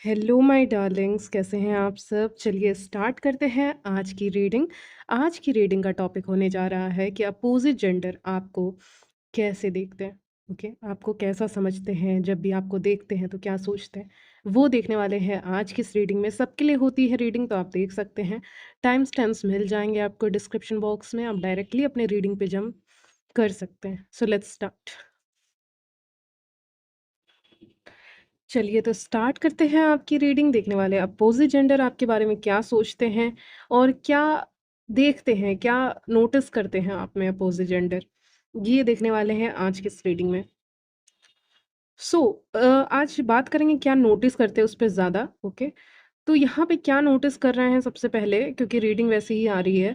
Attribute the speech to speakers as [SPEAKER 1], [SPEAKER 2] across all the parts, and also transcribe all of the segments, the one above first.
[SPEAKER 1] Hello my Darling's, कैसे हैं आप सब? चलिए स्टार्ट करते हैं आज की रीडिंग। आज की रीडिंग का टॉपिक होने जा रहा है कि अपोजिट जेंडर आपको कैसे देखते हैं। ओके, आपको कैसा समझते हैं, जब भी आपको देखते हैं तो क्या सोचते हैं, वो देखने वाले हैं आज की इस रीडिंग में। सबके लिए होती है रीडिंग, तो आप देख सकते हैं। टाइम स्टैम्प्स मिल जाएंगे आपको डिस्क्रिप्शन बॉक्स में, आप डायरेक्टली अपने रीडिंग पे जंप कर सकते हैं। So let's start. चलिए तो स्टार्ट करते हैं आपकी रीडिंग। देखने वाले अपोजिट जेंडर आपके बारे में क्या सोचते हैं और क्या देखते हैं, क्या नोटिस करते हैं आप में अपोजिट जेंडर, ये देखने वाले हैं आज की इस रीडिंग में। सो आज बात करेंगे क्या नोटिस करते हैं उस पर ज़्यादा। ओके, तो यहाँ पे क्या नोटिस कर रहे हैं सबसे पहले, क्योंकि रीडिंग वैसे ही आ रही है।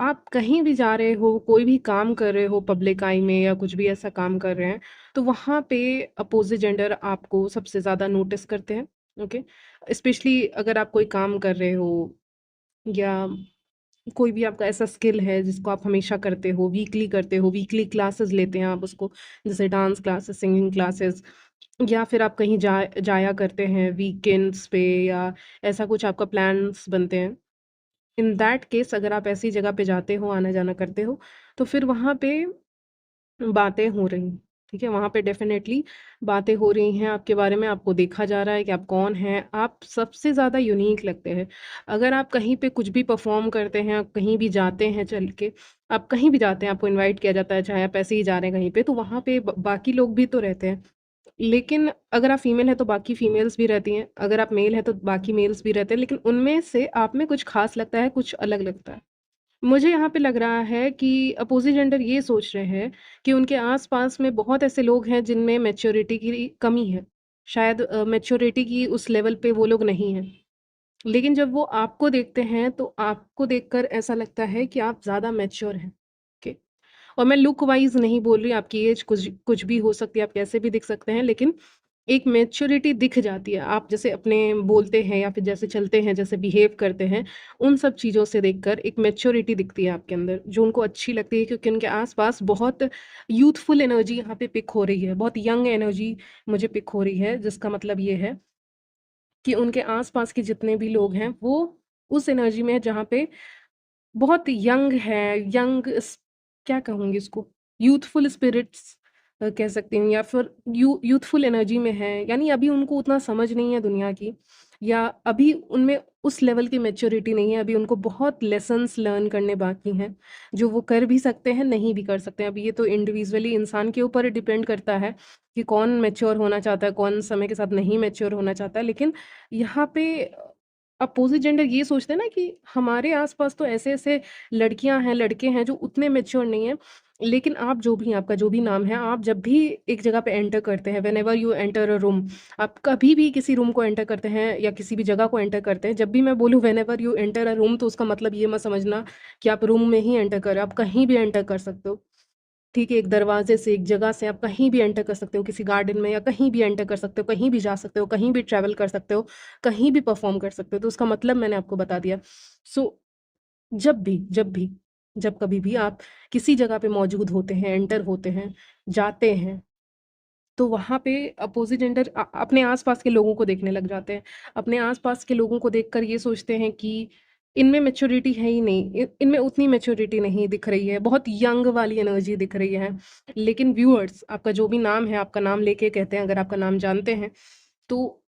[SPEAKER 1] आप कहीं भी जा रहे हो, कोई भी काम कर रहे हो पब्लिक आई में, या कुछ भी ऐसा काम कर रहे हैं, तो वहाँ पे अपोजिट जेंडर आपको सबसे ज़्यादा नोटिस करते हैं। ओके, स्पेशली अगर आप कोई काम कर रहे हो, या कोई भी आपका ऐसा स्किल है जिसको आप हमेशा करते हो, वीकली करते हो, वीकली क्लासेस लेते हैं आप उसको, जैसे डांस क्लासेस, सिंगिंग क्लासेस, या फिर आप कहीं जाया करते हैं वीकेंड्स पे, या ऐसा कुछ आपका प्लान्स बनते हैं। इन दैट केस अगर आप ऐसी जगह पे जाते हो, आना जाना करते हो, तो फिर वहाँ पे बातें हो रही हैं। ठीक है, वहाँ पे डेफिनेटली बातें हो रही हैं आपके बारे में, आपको देखा जा रहा है कि आप कौन हैं, आप सबसे ज़्यादा यूनिक लगते हैं। अगर आप कहीं पे कुछ भी परफॉर्म करते हैं, आप कहीं भी जाते हैं चल के, आप कहीं भी जाते हैं, आपको इनवाइट किया जाता है, चाहे आप ऐसे ही जा रहे हैं कहीं पे, तो वहाँ पे बाकी लोग भी तो रहते हैं। लेकिन अगर आप फीमेल हैं तो बाकी फीमेल्स भी रहती हैं, अगर आप मेल हैं तो बाकी मेल्स भी रहते हैं, लेकिन उनमें से आप में कुछ खास लगता है, कुछ अलग लगता है। मुझे यहाँ पे लग रहा है कि अपोज़िट जेंडर ये सोच रहे हैं कि उनके आस-पास में बहुत ऐसे लोग हैं जिनमें मैच्योरिटी की कमी है। शायद मैच्योरिटी की उस लेवल पे वो लोग नहीं हैं। लेकिन जब वो आपको देखते हैं तो आपको देखकर ऐसा लगता है कि आप ज़्यादा मैच्योर हैं। ओके, और मैं लुक वाइज़ नहीं बोल रही, आपकी एज कुछ कुछ भी हो सकती है, आप कैसे भी दिख सकते हैं, लेकिन एक मैच्योरिटी दिख जाती है। आप जैसे अपने बोलते हैं, या फिर जैसे चलते हैं, जैसे बिहेव करते हैं, उन सब चीज़ों से देखकर एक मैच्योरिटी दिखती है आपके अंदर, जो उनको अच्छी लगती है, क्योंकि उनके आस-पास बहुत यूथफुल एनर्जी यहाँ पे पिक हो रही है, बहुत यंग एनर्जी मुझे पिक हो रही है, जिसका मतलब ये है कि उनके आस-पास के जितने भी लोग हैं, वो उस एनर्जी में है जहाँ पे बहुत यंग है, क्या कहूँगी इसको, यूथफुल स्पिरिट्स कह सकती हूँ, या फिर यूथफुल एनर्जी में है। यानी अभी उनको उतना समझ नहीं है दुनिया की, या अभी उनमें उस लेवल की मैच्योरिटी नहीं है, अभी उनको बहुत लेसन्स लर्न करने बाकी हैं, जो वो कर भी सकते हैं, नहीं भी कर सकते हैं। अभी ये तो इंडिविजुअली इंसान के ऊपर डिपेंड करता है कि कौन मैच्योर होना चाहता है, कौन समय के साथ नहीं मैच्योर होना चाहता है। लेकिन यहाँ पे अपोज़िट जेंडर ये सोचते हैं ना कि हमारे आस-पास तो ऐसे-ऐसे लड़कियाँ हैं, लड़के हैं जो उतने मैच्योर नहीं हैं। लेकिन आप जो भी, आपका जो भी नाम है, आप जब भी एक जगह पे एंटर करते हैं, whenever you enter a room, आप कभी भी किसी रूम को एंटर करते हैं या किसी भी जगह को एंटर करते हैं, जब भी मैं बोलूँ whenever you enter a room, तो उसका मतलब ये मत समझना कि आप रूम में ही एंटर कर रहे हो, आप कहीं भी एंटर कर सकते हो। ठीक है, एक दरवाजे से, एक जगह से आप कहीं भी एंटर कर सकते हो, किसी गार्डन में, या कहीं भी एंटर कर सकते हो, कहीं भी जा सकते हो, कहीं भी ट्रैवल कर सकते हो, कहीं भी परफ़ॉर्म कर सकते हो। तो उसका मतलब मैंने आपको बता दिया। सो जब कभी भी आप किसी जगह पे मौजूद होते हैं, एंटर होते हैं, जाते हैं, तो वहाँ पे अपोज़िट जेंडर अपने आस-पास के लोगों को देखने लग जाते हैं। अपने आस-पास के लोगों को देखकर ये सोचते हैं कि इनमें मैच्योरिटी है ही नहीं, इनमें उतनी मैच्योरिटी नहीं दिख रही है, बहुत यंग वाली एनर्जी दिख रही है। लेकिन व्यूअर्स, आपका जो भी नाम है, आपका नाम लेके कहते हैं, अगर आपका नाम जानते हैं, तो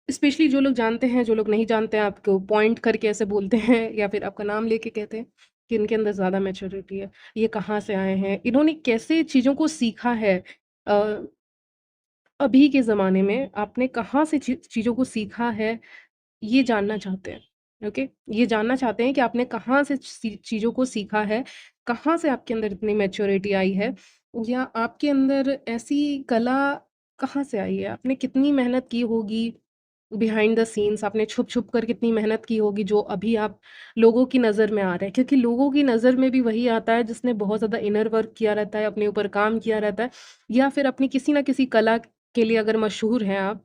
[SPEAKER 1] स्पेशली जो लोग जानते हैं, जो लोग नहीं जानते हैं, आपको पॉइंट करके ऐसे बोलते हैं या फिर आपका नाम लेके कहते हैं कि इनके अंदर ज़्यादा मैच्योरिटी है। ये कहाँ से आए हैं? इन्होंने कैसे चीज़ों को सीखा है? अ अभी के ज़माने में आपने कहाँ से चीज़ों को सीखा है, ये जानना चाहते हैं। ओके? ये जानना चाहते हैं कि आपने कहाँ से चीज़ों को सीखा है, कहाँ से आपके अंदर इतनी मैच्योरिटी आई है, या आपके अंदर ऐसी कला कहाँ से आई है? आपने कितनी मेहनत की होगी बिहाइंड द सीन्स, आपने छुप-छुप कर कितनी मेहनत की होगी, जो अभी आप लोगों की नज़र में आ रहा है। क्योंकि लोगों की नज़र में भी वही आता है जिसने बहुत ज़्यादा इनर वर्क किया रहता है, अपने ऊपर काम किया रहता है, या फिर अपनी किसी न किसी कला के लिए अगर मशहूर हैं आप,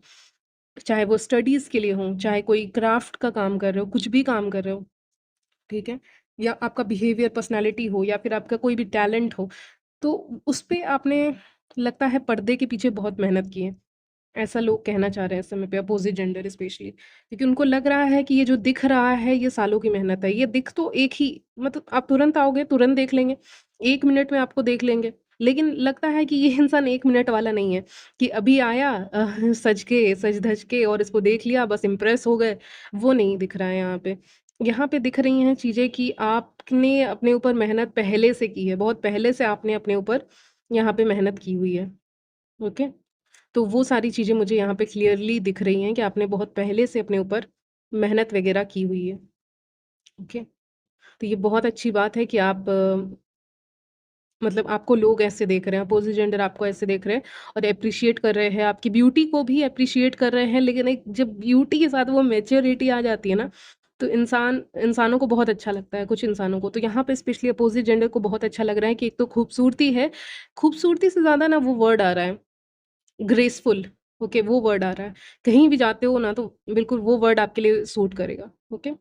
[SPEAKER 1] चाहे वो स्टडीज़ के लिए हों, चाहे कोई क्राफ्ट का काम कर रहे हो, कुछ भी काम कर रहे हो, ठीक है? या आपका बिहेवियर, पर्सनैलिटी हो, या फिर आपका कोई भी टैलेंट हो, तो उस पे आपने, लगता है, पर्दे के पीछे बहुत मेहनत की है। ऐसा लोग कहना चाह रहे हैं इस समय पे, अपोज़िट जेंडर स्पेशली, क्योंकि उनको लग रहा है कि ये जो दिख रहा है ये सालों की मेहनत है। ये दिख तो एक ही, मतलब आप तुरंत आओगे, तुरंत देख लेंगे, 1 मिनट में आपको देख लेंगे। लेकिन लगता है कि ये इंसान 1 मिनट वाला नहीं है, कि अभी आया सज के, सज-धज के और इसको देख लिया, बस इम्प्रेस हो गए, वो नहीं दिख रहा है यहाँ पे। यहाँ पे दिख रही हैं चीज़ें कि आपने अपने ऊपर मेहनत पहले से की है, बहुत पहले से आपने अपने ऊपर यहाँ पे मेहनत की हुई है। ओके? तो वो सारी चीज़ें मुझे यहाँ पे क्लियरली दिख रही हैं कि आपने बहुत पहले से अपने ऊपर मेहनत वगैरह की हुई है। ओके? तो ये बहुत अच्छी बात है कि आप मतलब आपको लोग ऐसे देख रहे हैं, अपोज़िट जेंडर आपको ऐसे देख रहे हैं और एप्रिशिएट कर रहे हैं, आपकी ब्यूटी को भी एप्रिशिएट कर रहे हैं। लेकिन एक जब ब्यूटी के साथ वो मैच्योरिटी आ जाती है ना, तो इंसानों को बहुत अच्छा लगता है, कुछ इंसानों को। तो यहाँ पे स्पेशली अपोज़िट जेंडर को बहुत अच्छा लग रहा है कि एक तो खूबसूरती है, खूबसूरती से ज़्यादा ना वो वर्ड आ रहा है, ग्रेसफुल। ओके, वो वर्ड आ रहा है। कहीं भी जाते हो ना तो बिल्कुल वो वर्ड आपके लिए सूट करेगा। ओके?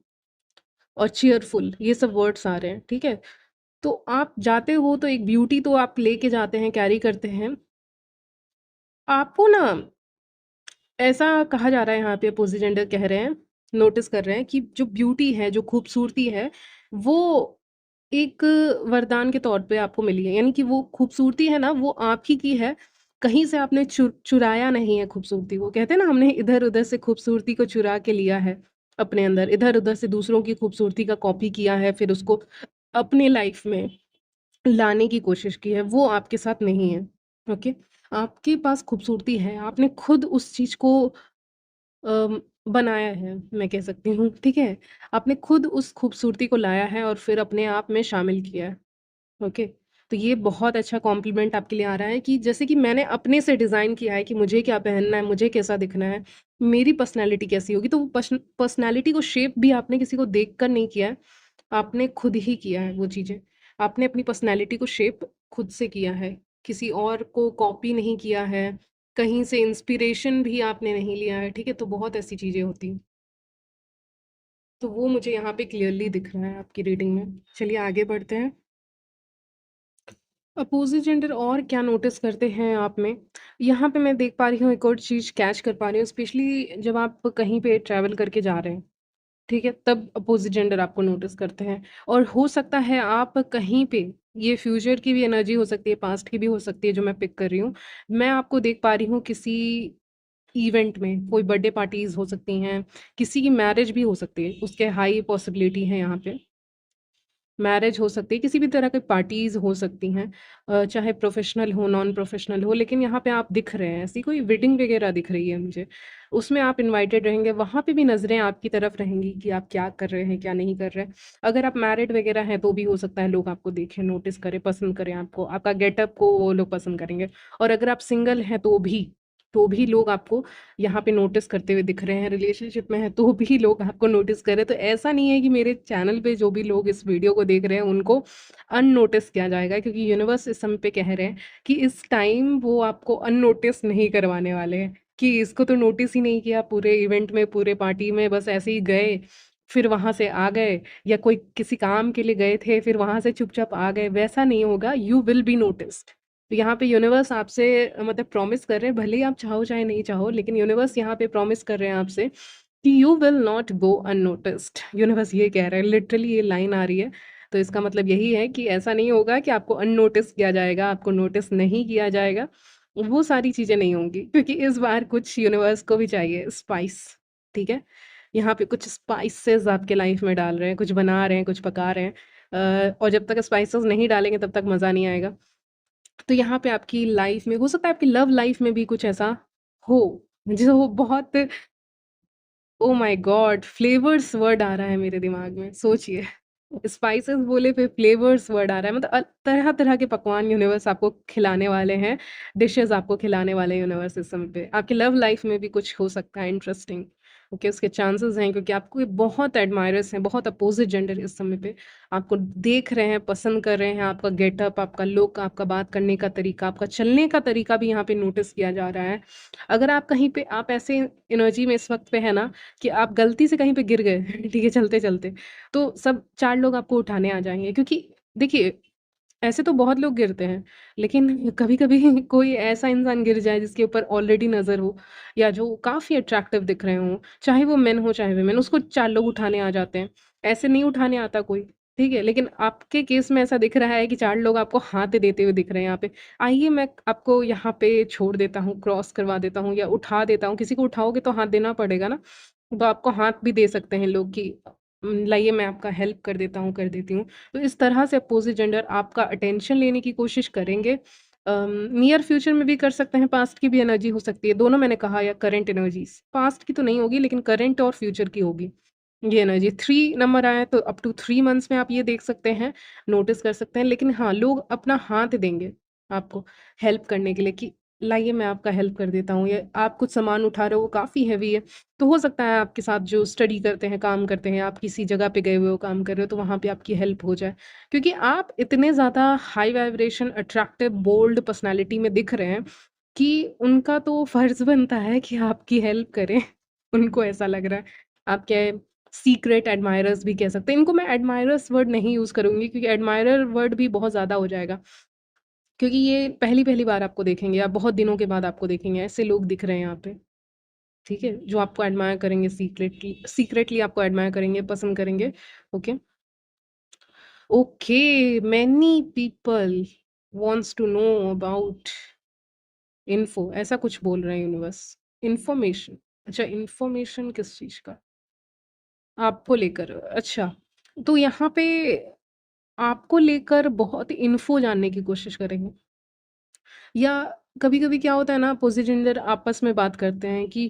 [SPEAKER 1] और चीयरफुल, ये सब वर्ड्स आ रहे हैं, ठीक है? तो आप जाते हो तो एक ब्यूटी तो आप लेके जाते हैं, कैरी करते हैं। आपको ना ऐसा कहा जा रहा है, यहाँ पे अपोज़िट जेंडर कह रहे हैं, नोटिस कर रहे हैं कि जो ब्यूटी है, जो खूबसूरती है, वो एक वरदान के तौर पे आपको मिली है। यानी कि वो खूबसूरती है ना, वो आप ही की है, कहीं से आपने चुराया नहीं है खूबसूरती को। कहते हैं ना, हमने इधर-उधर से खूबसूरती को चुरा के लिया है अपने अंदर, इधर-उधर से दूसरों की खूबसूरती का कॉपी किया है, फिर उसको अपने लाइफ़ में लाने की कोशिश की है, वो आपके साथ नहीं है। ओके? आपके पास खूबसूरती है, आपने खुद उस चीज़ को अम, बनाया है, मैं कह सकती हूँ, ठीक है? आपने खुद उस खूबसूरती को लाया है और फिर अपने आप में शामिल किया है। ओके? तो ये बहुत अच्छा कॉम्प्लीमेंट आपके लिए आ रहा है कि जैसे कि मैंने अपने से डिज़ाइन किया है कि मुझे क्या पहनना है, मुझे कैसा दिखना है, मेरी पर्सनैलिटी कैसी होगी, तो वो पर्सनैलिटी को शेप भी आपने किसी को देखकर नहीं किया है, आपने खुद ही किया है वो चीज़ें। आपने अपनी पर्सनैलिटी को शेप खुद से किया है, किसी और को कॉपी नहीं किया है, कहीं से इंस्पिरेशन भी आपने नहीं लिया है, ठीक है? तो बहुत ऐसी चीज़ें होती हैं। तो वो मुझे यहाँ पे क्लियरली दिख रहा है आपकी रीडिंग में। चलिए आगे बढ़ते हैं। अपोज़िट जेंडर और क्या नोटिस करते हैं आप में? यहाँ पे मैं देख पा रही हूँ, एक और चीज़ कैच कर पा रही हूँ, स्पेशली जब आप कहीं पे ट्रैवल करके जा रहे हैं, ठीक है? तब अपोज़िट जेंडर आपको नोटिस करते हैं और हो सकता है आप कहीं पे, ये फ्यूचर की भी एनर्जी हो सकती है, पास्ट की भी हो सकती है जो मैं पिक कर रही हूँ। मैं आपको देख पा रही हूँ किसी इवेंट में, कोई बर्थडे पार्टीज़ हो सकती हैं, किसी की मैरिज भी हो सकती है, उसके हाई पॉसिबिलिटी है यहाँ पे। मैरिज हो सकती है, किसी भी तरह की पार्टीज़ हो सकती हैं, चाहे प्रोफ़ेशनल हो, नॉन प्रोफ़ेशनल हो, लेकिन यहाँ पे आप दिख रहे हैं, ऐसी कोई वेडिंग वग़ैरह दिख रही है मुझे। उसमें आप इनवाइटेड रहेंगे, वहाँ पे भी नज़रें आपकी तरफ रहेंगी कि आप क्या कर रहे हैं, क्या नहीं कर रहे हैं। अगर आप मैरिड वग़ैरह हैं, तो भी हो सकता है लोग आपको देखें, नोटिस करें, पसंद करें आपको, आपका गेटअप को वो लोग पसंद करेंगे। और अगर आप सिंगल हैं, तो भी लोग आपको यहाँ पे नोटिस करते हुए दिख रहे हैं, रिलेशनशिप में हैं तो भी लोग आपको नोटिस कर रहे हैं। तो ऐसा नहीं है कि मेरे चैनल पे जो भी लोग इस वीडियो को देख रहे हैं उनको अननोटिस किया जाएगा, क्योंकि यूनिवर्स इस समय पे कह रहे हैं कि इस टाइम वो आपको अननोटिस नहीं करवाने वाले हैं, कि इसको तो नोटिस ही नहीं किया पूरे इवेंट में, पूरे पार्टी में, बस ऐसे ही गए, फिर वहाँ से आ गए, या कोई किसी काम के लिए गए थे, फिर वहाँ से चुपचाप आ गए, वैसा नहीं होगा, यू विल बी नोटिस्ड। तो यहाँ पे यूनिवर्स आपसे मतलब प्रॉमिस कर रहे हैं, भले ही आप चाहो चाहे नहीं चाहो, लेकिन यूनिवर्स यहाँ पे प्रॉमिस कर रहे हैं आपसे कि you will not go unnoticed. Universe ये कह रहे हैं, लिटरली ये लाइन आ रही है। तो इसका मतलब यही है कि ऐसा नहीं होगा कि आपको अननोटिस किया जाएगा, आपको नोटिस नहीं किया जाएगा, वो सारी चीज़ें नहीं होंगी, क्योंकि इस बार कुछ यूनिवर्स को भी चाहिए स्पाइस, ठीक है? यहाँ पे कुछ स्पाइसेस आपके लाइफ में डाल रहे हैं, कुछ बना रहे हैं, कुछ पका रहे हैं, और जब तक स्पाइसेस नहीं डालेंगे तब तक मज़ा नहीं आएगा। तो यहाँ पे आपकी लाइफ में हो सकता है, आपकी लव लाइफ में भी कुछ ऐसा हो, जो बहुत, oh my god! Flavours word आ रहा है मेरे दिमाग में, सोचिए। स्पाइसेस बोले पे फ्लेवर्स वर्ड आ रहा है, मतलब तरह-तरह के पकवान यूनिवर्स आपको खिलाने वाले हैं, डिशेज़ आपको खिलाने वाले हैं यूनिवर्स इस समय पे। आपकी लव लाइफ में भी कुछ हो सकता है इंटरेस्टिंग, ओके, उसके चांसेस हैं, क्योंकि आपको ये बहुत एडमायरर्स हैं, बहुत अपोज़िट जेंडर इस समय पे आपको देख रहे हैं, पसंद कर रहे हैं, आपका गेटअप, आपका लुक, आपका बात करने का तरीका, आपका चलने का तरीका भी यहाँ पे नोटिस किया जा रहा है। अगर आप कहीं पे, आप ऐसे एनर्जी में इस वक़्त पे है ना कि आप गलती से कहीं पे गिर गए, ठीक है, चलते-चलते, तो सब 4 लोग आपको उठाने आ जाएँगे, क्योंकि देखिए, ऐसे तो बहुत लोग गिरते हैं, लेकिन कभी-कभी कोई ऐसा इंसान गिर जाए जिसके ऊपर ऑलरेडी नज़र हो या जो काफ़ी अट्रैक्टिव दिख रहे हों, चाहे वो मेन हो चाहे वुमेन, उसको 4 लोग उठाने आ जाते हैं। ऐसे नहीं उठाने आता कोई, ठीक है? लेकिन आपके केस में ऐसा दिख रहा है कि 4 लोग आपको हाथ देते हुए दिख रहे हैं यहाँ पे। आइए मैं आपको यहाँ पे छोड़ देता हूँ, क्रॉस करवा देता हूँ या उठा देता हूँ। किसी को उठाओगे तो हाथ देना पड़ेगा ना, तो आपको हाथ भी दे सकते हैं लोग कि लाइए मैं आपका हेल्प कर देता हूँ, कर देती हूँ। तो इस तरह से अपोज़िट जेंडर आपका अटेंशन लेने की कोशिश करेंगे। नियर फ्यूचर में भी कर सकते हैं, पास्ट की भी एनर्जी हो सकती है, दोनों मैंने कहा या करंट एनर्जीज़। पास्ट की तो नहीं होगी लेकिन करंट और फ्यूचर की होगी, ये एनर्जी। 3 नंबर आया है तो अप टू 3 मंथ्स में आप ये देख सकते हैं, नोटिस कर सकते हैं। लेकिन हाँ, लोग अपना हाथ देंगे आपको हेल्प करने के लिए कि लाइए मैं आपका हेल्प कर देता हूँ या आप कुछ सामान उठा रहे हो, वो काफ़ी हेवी है, तो हो सकता है आपके साथ जो स्टडी करते हैं, काम करते हैं, आप किसी जगह पे गए हुए हो, काम कर रहे हो, तो वहाँ पे आपकी हेल्प हो जाए। क्योंकि आप इतने ज़्यादा high vibration, attractive, bold personality में दिख रहे हैं कि उनका तो फ़र्ज़ बनता है कि आपकी हेल्प करें। उनको ऐसा लग रहा है। आपके सीक्रेट एडमायरर्स भी कह सकते हैं। इनको मैं एडमायरर्स वर्ड नहीं यूज़ करूँगी क्योंकि एडमायरर वर्ड भी बहुत ज़्यादा हो जाएगा। क्योंकि ये पहली-पहली बार आपको देखेंगे, आप बहुत दिनों के बाद आपको देखेंगे, ऐसे लोग दिख रहे हैं यहाँ पे। ठीक है? जो आपको एडमायर करेंगे सीक्रेटली सीक्रेटली आपको एडमायर करेंगे, पसंद करेंगे, okay? Okay, many people wants to know about info ऐसा कुछ बोल रहे हैं यूनिवर्स। इन्फॉर्मेशन, अच्छा इन्फॉर्मेशन किस चीज़ का? आपको लेकर, अच्छा। तो यहाँ पे आपको लेकर बहुत इन्फो जानने की कोशिश करेंगे। या कभी-कभी क्या होता है ना अपोज़िट जेंडर आपस में बात करते हैं कि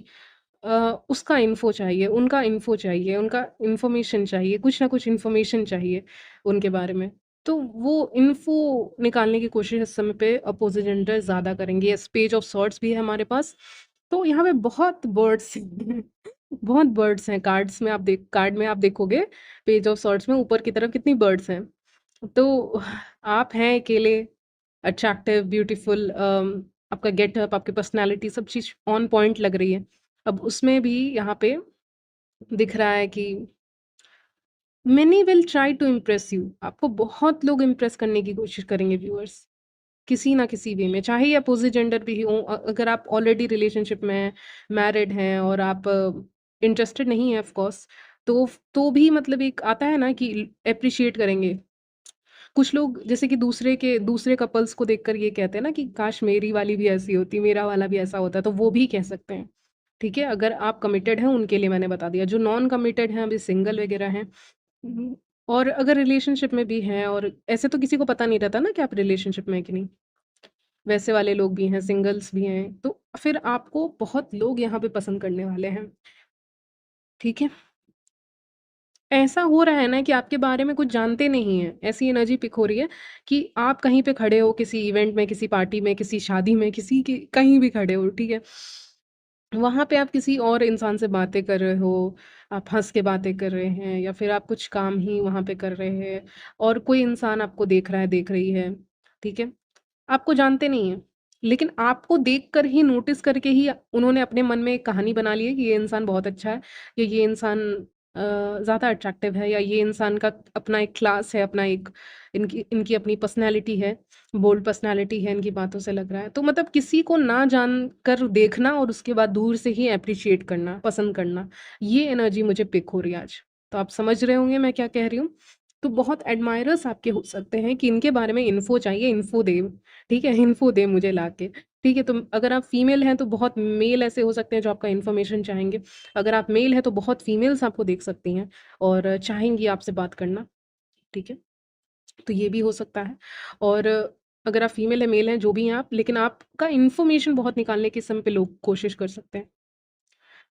[SPEAKER 1] उसका इन्फो चाहिए, उनका इन्फो चाहिए, उनका इन्फॉर्मेशन चाहिए, कुछ ना कुछ इन्फॉर्मेशन चाहिए उनके बारे में। तो वो इन्फो निकालने की कोशिश इस समय पे अपोज़िट जेंडर ज़्यादा करेंगे। येस, पेज ऑफ सॉर्ड्स भी है हमारे पास। तो यहाँ पे बहुत बर्ड्स बहुत बर्ड्स हैं कार्ड में आप देखोगे पेज ऑफ सॉर्ड्स में ऊपर की तरफ कितनी बर्ड्स हैं। तो आप हैं अकेले, अट्रैक्टिव, ब्यूटीफुल आपका गेटअप, आपकी पर्सनैलिटी सब चीज़ ऑन पॉइंट लग रही है। अब उसमें भी यहाँ पे दिख रहा है कि many will try to impress you आपको बहुत लोग इम्प्रेस करने की कोशिश करेंगे व्यूअर्स, किसी ना किसी वे में, चाहे ये अपोज़िट जेंडर भी हो अगर आप ऑलरेडी रिलेशनशिप में हैं, मैरिड हैं और आप इंटरेस्टेड नहीं हैं ऑफ कोर्स, तो भी मतलब एक आता है ना कि एप्रिशिएट करेंगे। कुछ लोग जैसे कि दूसरे कपल्स को देखकर ये कहते हैं ना कि काश मेरी वाली भी ऐसी होती, मेरा वाला भी ऐसा होता, तो वो भी कह सकते हैं। ठीक है? अगर आप कमिटेड हैं उनके लिए मैंने बता दिया, जो नॉन कमिटेड हैं, अभी सिंगल वगैरह हैं और अगर रिलेशनशिप में भी हैं और ऐसे तो किसी को पता नहीं रहता ना कि आप रिलेशनशिप में हैं कि नहीं, वैसे वाले लोग भी हैं, सिंगल्स भी हैं, तो फिर आपको बहुत लोग यहाँ पे पसंद करने वाले हैं। ठीक है? ऐसा हो रहा है ना कि आपके बारे में कुछ जानते नहीं हैं, ऐसी एनर्जी पिक हो रही है कि आप कहीं पे खड़े हो, किसी इवेंट में, किसी पार्टी में, किसी शादी में, किसी की कहीं भी खड़े हो, ठीक है? वहाँ पे आप किसी और इंसान से बातें कर रहे हो, आप हँस के बातें कर रहे हैं या फिर आप कुछ काम ही वहाँ पे कर रहे हैं और कोई इंसान आपको देख रहा है, देख रही है, ठीक है? आपको जानते नहीं हैं, लेकिन आपको देखकर ही नोटिस करके ही उन्होंने अपने मन में एक कहानी बना ली है कि ये इंसान बहुत अच्छा है या ये इंसान ज़्यादा अट्रैक्टिव है या ये इंसान का अपना एक क्लास है, अपना एक इनकी इनकी अपनी पर्सनैलिटी है, बोल्ड पर्सनैलिटी है, इनकी बातों से लग रहा है। तो मतलब किसी को ना जानकर देखना और उसके बाद दूर से ही एप्रिशिएट करना, पसंद करना, ये एनर्जी मुझे पिक हो रही है आज। तो आप समझ रहे होंगे मैं क्या कह रही हूँ? तो बहुत एडमायरर्स आपके हो सकते हैं कि इनके बारे में इन्फो चाहिए, इन्फो दे, ठीक है? इन्फो दे मुझे लाके, ठीक है? तो अगर आप फीमेल हैं तो बहुत मेल ऐसे हो सकते हैं जो आपका इन्फॉर्मेशन चाहेंगे। अगर आप मेल हैं तो बहुत फीमेल्स आपको देख सकती हैं और चाहेंगी आपसे बात करना, ठीक है? तो ये भी हो सकता है और अगर आप फीमेल हैं, मेल हैं, जो भी हैं आप, लेकिन आपका इन्फॉर्मेशन बहुत निकालने के इस समय पे लोग कोशिश कर सकते हैं।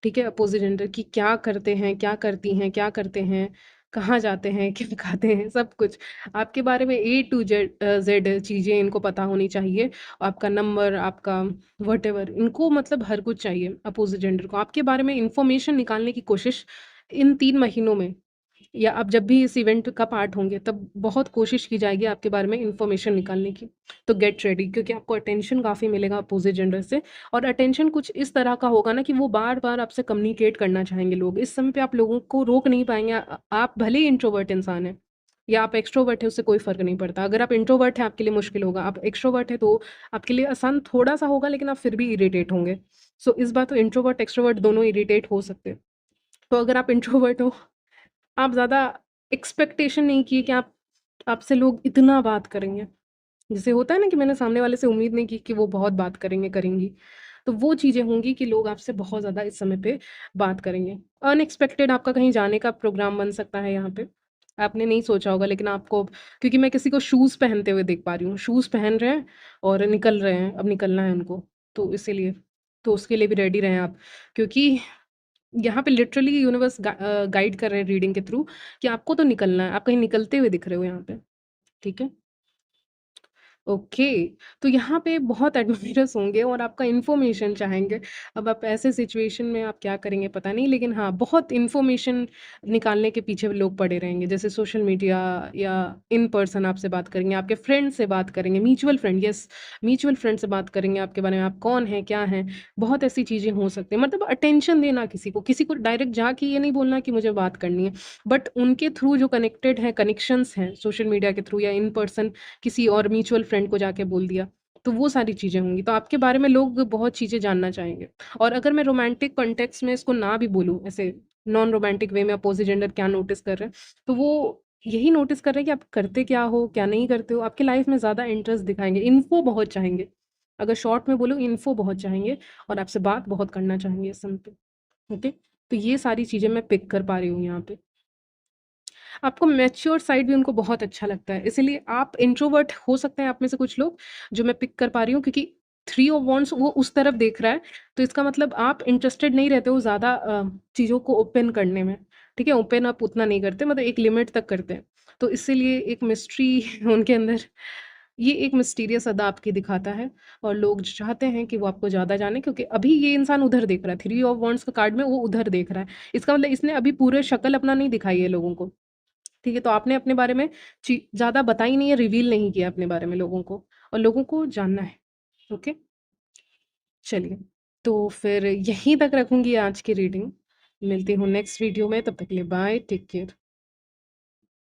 [SPEAKER 1] ठीक है? अपोज़िट जेंडर की क्या करते हैं, क्या करती हैं, क्या करते हैं, कहाँ जाते हैं, क्या खाते हैं, सब कुछ। आपके बारे में ए टू ज़ेड चीज़ें इनको पता होनी चाहिए। आपका नंबर, आपका व्हाटएवर इनको मतलब हर कुछ चाहिए अपोज़िट जेंडर को। आपके बारे में इन्फॉर्मेशन निकालने की कोशिश इन 3 महीनों में या आप जब भी इस इवेंट का पार्ट होंगे तब बहुत कोशिश की जाएगी आपके बारे में इन्फॉर्मेशन निकालने की। तो गेट रेडी क्योंकि आपको अटेंशन काफ़ी मिलेगा अपोज़िट जेंडर से और अटेंशन कुछ इस तरह का होगा ना कि वो बार-बार आपसे कम्युनिकेट करना चाहेंगे लोग। इस समय पे आप लोगों को रोक नहीं पाएँगे आप भले ही इंट्रोवर्ट इंसान हैं, या आप एक्सट्रोवर्ट हैं, उससे कोई फ़र्क नहीं पड़ता। अगर आप इंट्रोवर्ट हैं, आपके लिए मुश्किल होगा। आप एक्सट्रोवर्ट हैं, तो आपके लिए आसान थोड़ा-सा होगा, लेकिन आप फिर भी इरिटेट होंगे। सो इस बार तो इंट्रोवर्ट, एक्सट्रोवर्ट दोनों इरिटेट हो सकते हैं। तो अगर आप इंट्रोवर्ट हो, आप ज़्यादा एक्सपेक्टेशन नहीं किए कि आपसे लोग इतना बात करेंगे। जैसे होता है ना कि मैंने सामने वाले से उम्मीद नहीं की कि वो बहुत बात करेंगे, करेंगी। तो वो चीज़ें होंगी कि लोग आपसे बहुत ज़्यादा इस समय पे बात करेंगे। अनएक्सपेक्टेड आपका कहीं जाने का प्रोग्राम बन सकता है यहाँ पे। आपने नहीं सोचा होगा, लेकिन आपको, क्योंकि मैं किसी को शूज़ पहनते हुए देख पा रही हूँ। शूज़ पहन रहे हैं और निकल रहे हैं, अब निकलना है उनको, तो इसीलिए। तो उसके लिए भी रेडी रहें आप, क्योंकि यहाँ पे लिटरली यूनिवर्स गाइड कर रहे हैं रीडिंग के थ्रू कि आपको तो निकलना है। आप कहीं निकलते हुए दिख रहे हो यहाँ पे, ठीक है? ओके, तो यहाँ पे बहुत एडमायरर्स होंगे और आपका इन्फॉर्मेशन चाहेंगे। अब आप ऐसे सिचुएशन में आप क्या करेंगे पता नहीं, लेकिन हाँ, बहुत इन्फॉर्मेशन निकालने के पीछे लोग पड़े रहेंगे। जैसे सोशल मीडिया या इन पर्सन आपसे बात करेंगे, आपके फ्रेंड से बात करेंगे, mutual friend, yes, mutual friend से बात करेंगे आपके बारे में, आप कौन हैं, क्या हैं, बहुत ऐसी चीज़ें हो सकती हैं। मतलब अटेंशन देना किसी को डायरेक्ट जाके ये नहीं बोलना कि मुझे बात करनी है, बट उनके थ्रू जो कनेक्टेड हैं, कनेक्शंस हैं सोशल मीडिया के थ्रू या इन पर्सन किसी और म्यूचुअल फ्रेंड को जाके बोल दिया, तो वो सारी चीज़ें होंगी। तो आपके बारे में लोग बहुत चीज़ें जानना चाहेंगे। और अगर मैं रोमांटिक कॉन्टेक्स्ट में इसको ना भी बोलूँ, ऐसे नॉन रोमांटिक वे में अपोज़िट जेंडर क्या नोटिस कर रहे हैं, तो वो यही नोटिस कर रहे हैं कि आप करते क्या हो, क्या नहीं करते हो, आपकी लाइफ़ में ज़्यादा इंटरेस्ट दिखाएँगे, इन्फो बहुत चाहेंगे। अगर शॉर्ट में बोलूँ, इन्फो बहुत चाहेंगे और आपसे बात बहुत करना चाहेंगे इस समय पे, ओके? तो ये सारी चीज़ें मैं पिक कर पा रही हूँ यहाँ पे। आपको मैच्योर साइड भी उनको बहुत अच्छा लगता है, इसीलिए आप इंट्रोवर्ट हो सकते हैं आप में से कुछ लोग, जो मैं पिक कर पा रही हूँ, क्योंकि थ्री ऑफ वॉन्ड्स वो उस तरफ देख रहा है, तो इसका मतलब आप इंटरेस्टेड नहीं रहते हो ज़्यादा चीज़ों को ओपन करने में, ठीक है? ओपन आप उतना नहीं करते, मतलब एक लिमिट तक करते हैं। तो इसीलिए एक मिस्ट्री उनके अंदर, ये एक मिस्टीरियस अदा आपकी दिखाता है और लोग चाहते हैं कि वो आपको ज़्यादा जाने, क्योंकि अभी ये इंसान उधर देख रहा है, थ्री ऑफ वॉन्ड्स का कार्ड में वो उधर देख रहा है। इसका मतलब इसने अभी पूरे शक्ल अपना नहीं दिखाई है लोगों को। ठीक है, तो आपने अपने बारे में ची ज़्यादा बताई नहीं है, रिवील नहीं किया अपने बारे में लोगों को, और लोगों को जानना है, ओके? चलिए, तो फिर यहीं तक रखूँगी आज की रीडिंग। मिलती हूँ नेक्स्ट वीडियो में, तब तक के लिए बाय, टेक केयर।